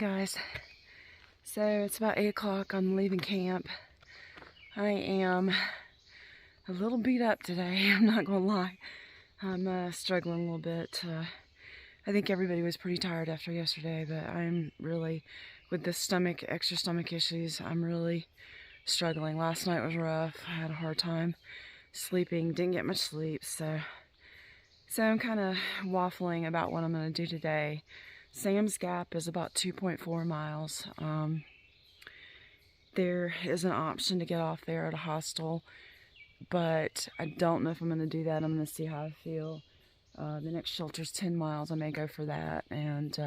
guys. So it's about 8 o'clock. I'm leaving camp. I am a little beat up today. I'm not gonna lie. I'm struggling a little bit. I think everybody was pretty tired after yesterday, but I'm really, with the extra stomach issues, I'm really struggling. Last night was rough. I had a hard time sleeping. Didn't get much sleep, so I'm kind of waffling about what I'm going to do today. Sam's Gap is about 2.4 miles. There is an option to get off there at a hostel, but I don't know if I'm going to do that. I'm going to see how I feel. The next shelter's 10 miles. I may go for that, and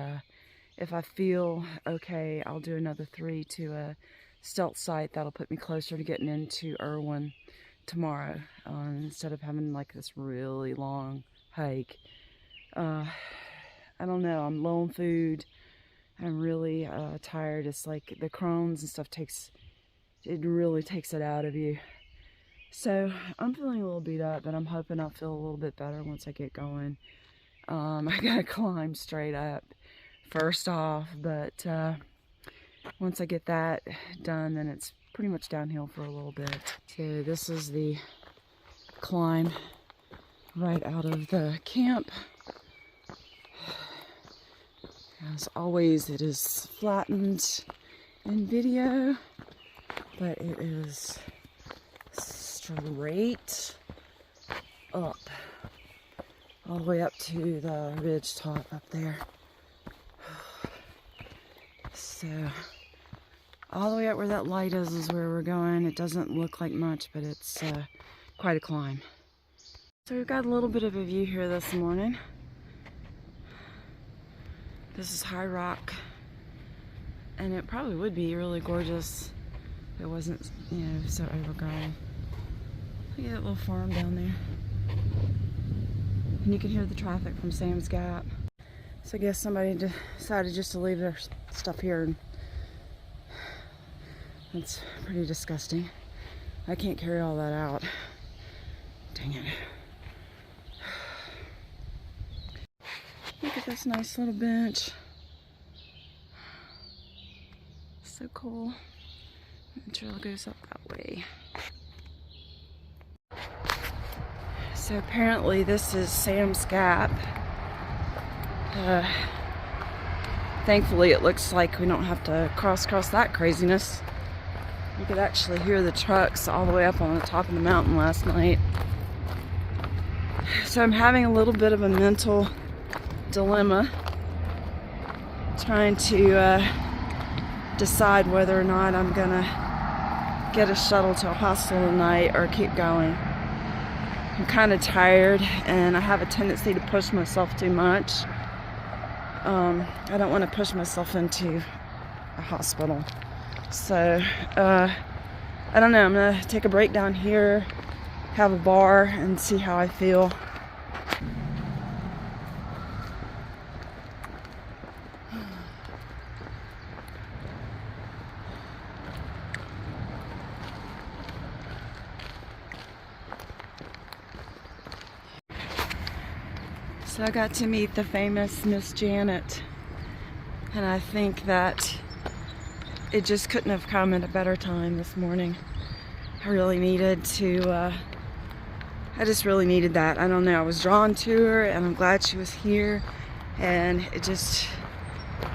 if I feel okay, I'll do another 3 to a stealth site that'll put me closer to getting into Irwin tomorrow, instead of having like this really long hike. I don't know, I'm low on food. I'm really tired. It's like the Crohn's and stuff really takes it out of you. So I'm feeling a little beat up, but I'm hoping I'll feel a little bit better once I get going. I gotta climb straight up first off, but once I get that done, then it's pretty much downhill for a little bit. So this is the climb right out of the camp. As always, it is flattened in video, but it is straight up, all the way up to the ridge top up there. So all the way up where that light is where we're going. It doesn't look like much, but it's quite a climb. So we've got a little bit of a view here this morning. This is high rock, and it probably would be really gorgeous if it wasn't, so overgrown. Look at that little farm down there. And you can hear the traffic from Sam's Gap. So I guess somebody decided just to leave their stuff here, and that's pretty disgusting. I can't carry all that out. Dang it. Look at this nice little bench. So cool. The trail goes up that way. So apparently this is Sam's Gap. Thankfully it looks like we don't have to cross that craziness. You could actually hear the trucks all the way up on the top of the mountain last night. So I'm having a little bit of a mental dilemma, trying to decide whether or not I'm gonna get a shuttle to a hostel tonight or keep going. I'm kind of tired, and I have a tendency to push myself too much. I don't want to push myself into a hospital. So I don't know, I'm gonna take a break down here, have a bar, and see how I feel. So I got to meet the famous Miss Janet, and I think that it just couldn't have come at a better time this morning. I really needed to, I just really needed that. I don't know, I was drawn to her, and I'm glad she was here, and it just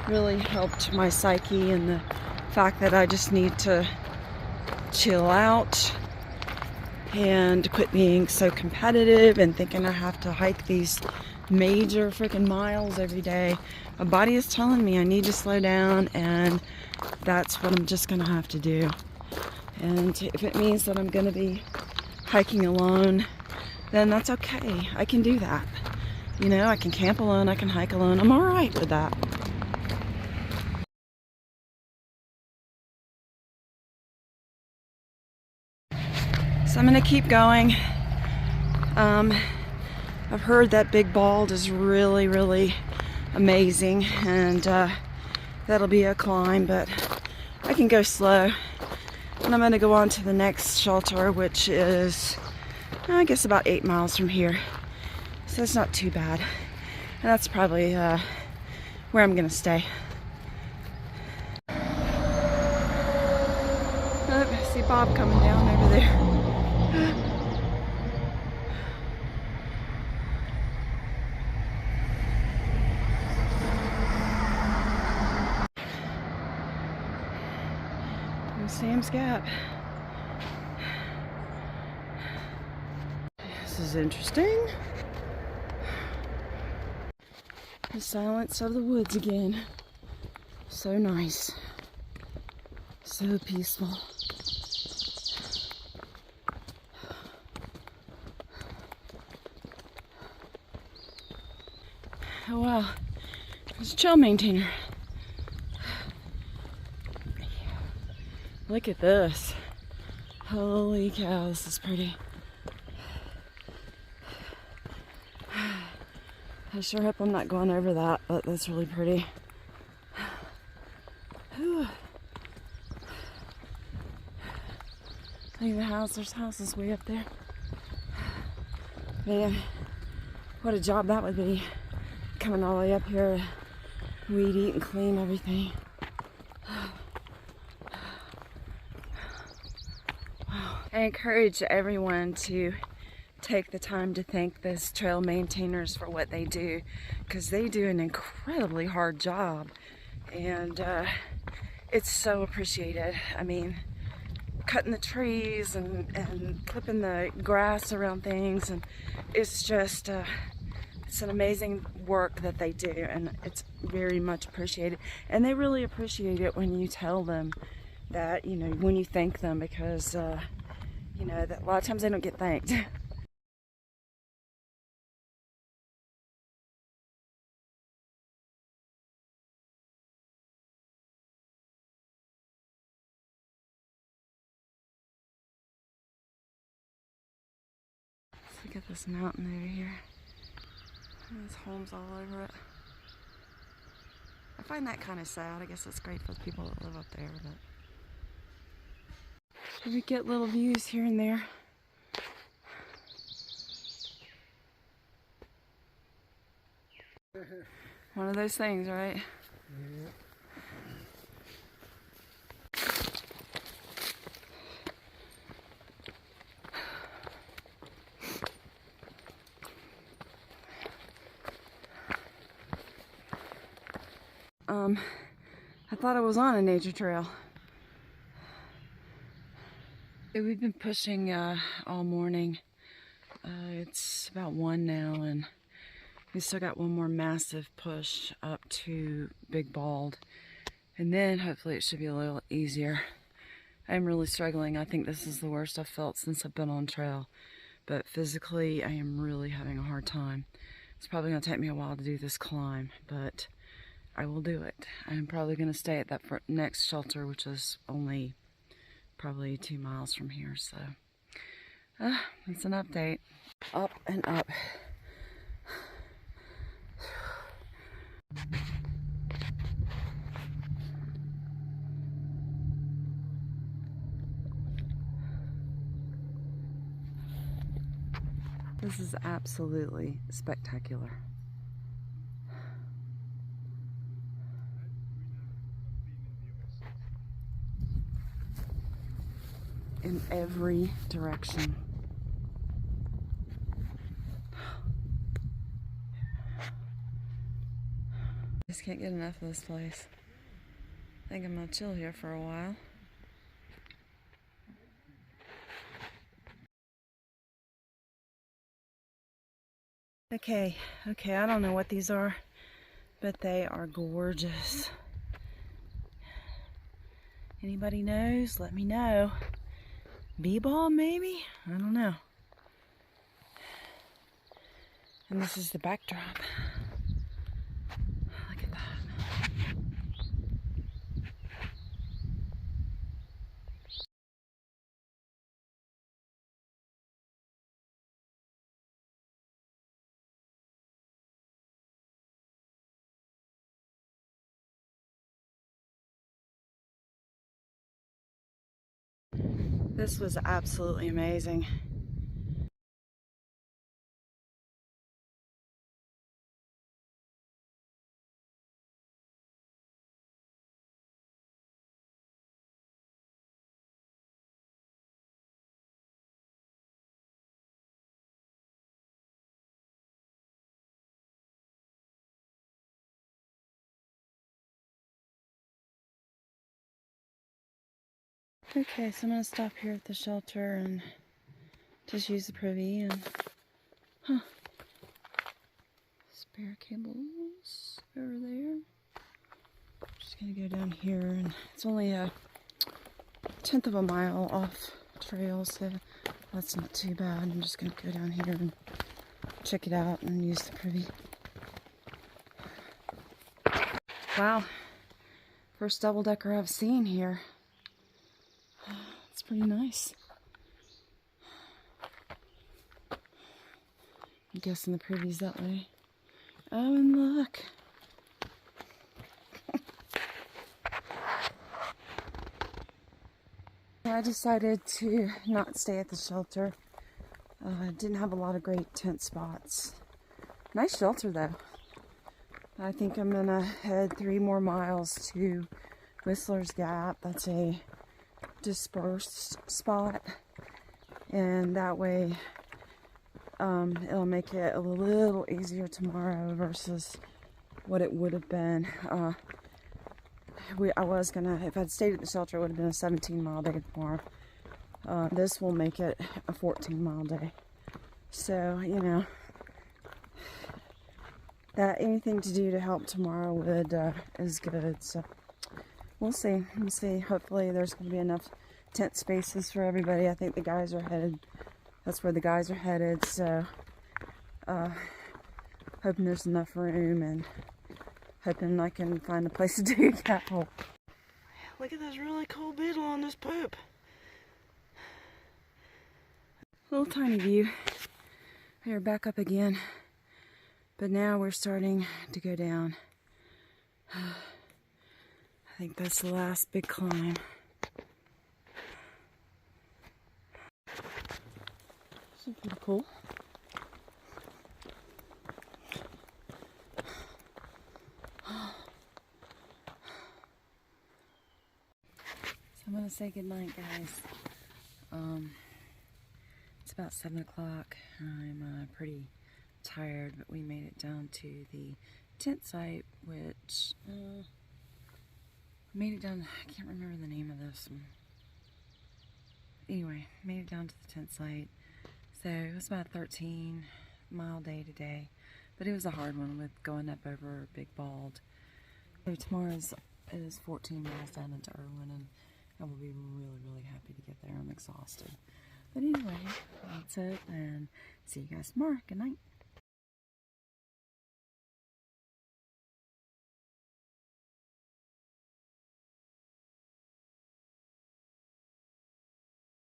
really helped my psyche, and the fact that I just need to chill out and quit being so competitive and thinking I have to hike these major freaking miles every day. My body is telling me I need to slow down, and that's what I'm just gonna have to do. And if it means that I'm gonna be hiking alone, then that's okay. I can do that. I can camp alone, I can hike alone. I'm all right with that. So I'm gonna keep going. I've heard that Big Bald is really, really amazing, and that'll be a climb, but I can go slow. And I'm gonna go on to the next shelter, which is, I guess, about 8 miles from here. So it's not too bad. And that's probably where I'm gonna stay. I see Bob coming down over there. There's Sam's Gap. This is interesting. The silence of the woods again. So nice. So peaceful. Oh wow, there's a trail maintainer. Look at this. Holy cow, this is pretty. I sure hope I'm not going over that, but that's really pretty. Whew. Look at the house, there's houses way up there. Man, what a job that would be. Coming all the way up here to weed eat and clean everything. Wow. I encourage everyone to take the time to thank those trail maintainers for what they do, because they do an incredibly hard job, and it's so appreciated. I mean, cutting the trees and clipping the grass around things, and it's just it's an amazing work that they do, and it's very much appreciated. And they really appreciate it when you tell them that, you know, when you thank them, because you know, that a lot of times they don't get thanked. Let's look at this mountain over here. There's homes all over it. I find that kind of sad. I guess it's great for the people that live up there, but we get little views here and there. One of those things, right? Yeah. I thought I was on a nature trail. We've been pushing all morning. It's about 1 now, and we still got one more massive push up to Big Bald, and then hopefully it should be a little easier. I'm really struggling. I think this is the worst I've felt since I've been on trail, but physically I am really having a hard time. It's probably going to take me a while to do this climb, but I will do it. I'm probably going to stay at that next shelter, which is only probably 2 miles from here, so it's an update. Up and up. This is absolutely spectacular. In every direction. Just can't get enough of this place. I think I'm gonna chill here for a while. Okay, I don't know what these are, but they are gorgeous. Anybody knows? Let me know. Bee-balm, maybe? I don't know. And this is the backdrop. Look at that. This was absolutely amazing. Okay, so I'm gonna stop here at the shelter and just use the privy and spare cables over there. Just gonna go down here, and it's only a 1/10 of a mile off trail, so that's not too bad. I'm just gonna go down here and check it out and use the privy. Wow, first double-decker I've seen here. It's pretty nice. I'm guessing the privy's that way. Oh, and look. I decided to not stay at the shelter. Didn't have a lot of great tent spots. Nice shelter though. I think I'm gonna head 3 more miles to Whistler's Gap. That's a dispersed spot, and that way it'll make it a little easier tomorrow versus what it would have been. I was gonna, if I'd stayed at the shelter, it would have been a 17-mile day tomorrow. This will make it a 14-mile day. So, you know, that anything to do to help tomorrow would is good. So we'll see. We'll see. Hopefully there's going to be enough tent spaces for everybody. I think the guys are headed. That's where the guys are headed. So hoping there's enough room, and hoping I can find a place to do cattle. Look at this really cool beetle on this poop. Little tiny view. We're back up again. But now we're starting to go down. I think that's the last big climb. This is pretty cool. So I'm gonna say goodnight, guys. It's about 7 o'clock. I'm pretty tired, but we made it down to the tent site, which made it down. I can't remember the name of this one. Anyway, made it down to the tent site. So it was about a 13-mile day today, but it was a hard one with going up over Big Bald. So tomorrow is 14 miles down into Irwin, and I will be really, really happy to get there. I'm exhausted. But anyway, that's it, and see you guys tomorrow. Good night.